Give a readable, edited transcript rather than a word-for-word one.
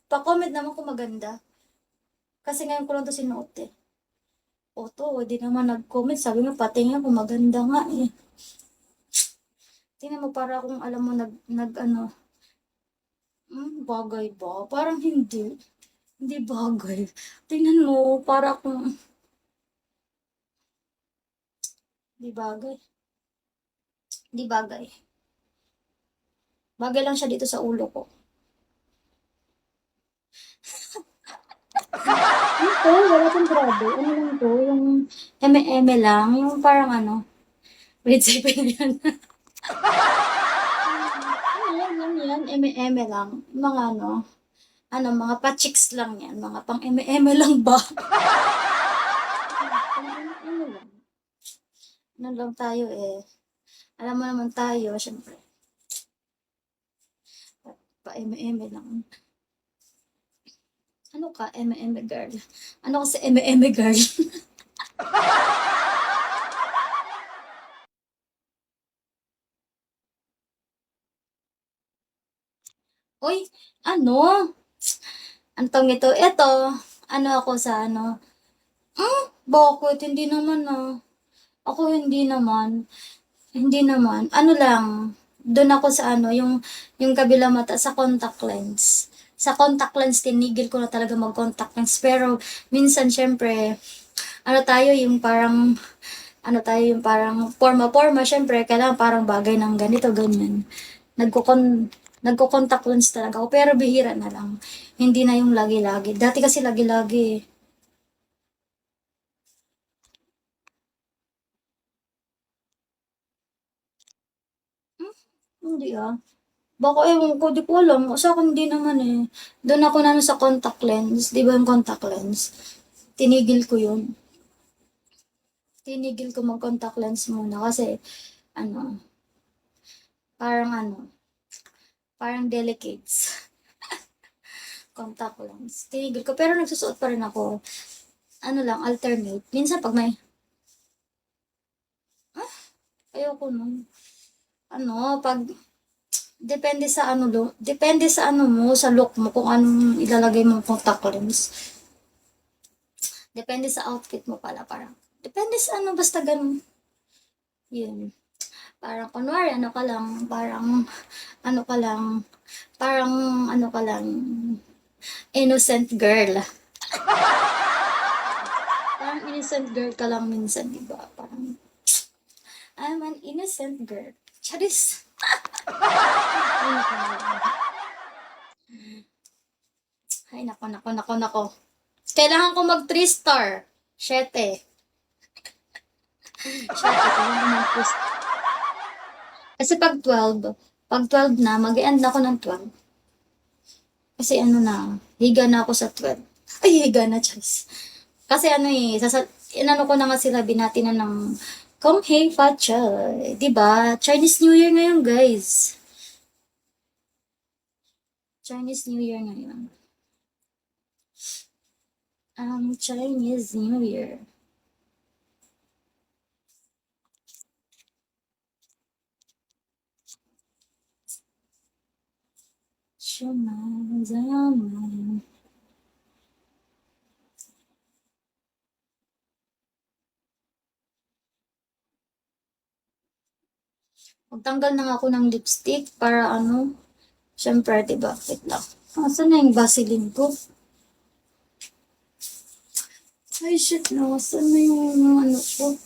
Pa-comment naman kung maganda. Kasi ngayon ko lang 'to sinuot, eh. O 'to, di naman nag-comment, sabi mo patingin kung maganda nga, eh. Tingnan mo para kung alam mo nag-ano, bagay ba? Parang hindi. Hindi bagay. Tingnan mo para kung 'di bagay, 'di bagay. Bagay lang siya dito sa ulo ko. Ito, wala 'tong grabe, ano lang 'to, yung eme-eme lang, yung parang ano, grade 7 yan. Yan, eme-eme lang. Mga ano, mga pa-chicks lang yan, mga pang eme-eme lang ba? Pang eme-eme lang. Ano lang tayo eh, alam mo naman tayo, syempre, pa-eme-eme lang. Ano ka, eme-eme girl? Ano kasi eme-eme girl? Uy, ano? Ang tawag nito, eto, ano ako sa ano, bakit? Hindi naman ah. Ako hindi naman. Hindi naman. Ano lang, dun ako sa ano, yung kabilang mata, sa contact lens. Sa contact lens, tinigil ko na talaga mag-contact lens. Pero, minsan, syempre, ano tayo, yung parang, ano tayo, yung parang forma-forma, syempre, kailangan parang bagay ng ganito, ganyan. Nagkukon, nagko-contact lens talaga ako, pero bihira na lang. Hindi na yung lagi-lagi. Dati kasi lagi-lagi eh. Hindi ah. Baka ewan ko, di ko alam. Sa'kin hindi naman eh. Doon ako na ano sa contact lens. Di ba yung contact lens? Tinigil ko yun. Tinigil ko mag-contact lens muna kasi, ano, parang ano, parang delicates. Contact lens. Tinigil ko. Pero nagsusuot pa rin ako. Ano lang, alternate. Minsan pag may, ayoko nun. Ano, pag, depende sa ano mo, sa look mo, kung anong ilalagay mong contact lens. Depende sa outfit mo pala, parang. Depende sa ano, basta ganun. Yun. Parang kunwari, ano ka lang, parang, ano ka lang, parang, ano ka lang, innocent girl. Parang innocent girl ka lang minsan, di ba? Parang, I'm an innocent girl. Charis. Ay, nako, nako, nako, nako. Kailangan ko mag 3 star. 7. 7, kailangan ko mag 3 star. Kasi pag 12 na, mag-end na ako ng 12. Kasi ano na, higa na ako sa 12. Ay, higa na, Charis. Kasi ano eh, inano ko na nga sila, binati na ng, Kong Hei Fa Chai. Diba? Chinese New Year ngayon, guys. Chinese New Year ngayon. Chinese New Year. Zaman. Magtanggal na nga ako ng lipstick para ano, syempre, diba? Wait lang. Asan na yung Vaseline ko? Ay, shit na. Asan na yung ano ko?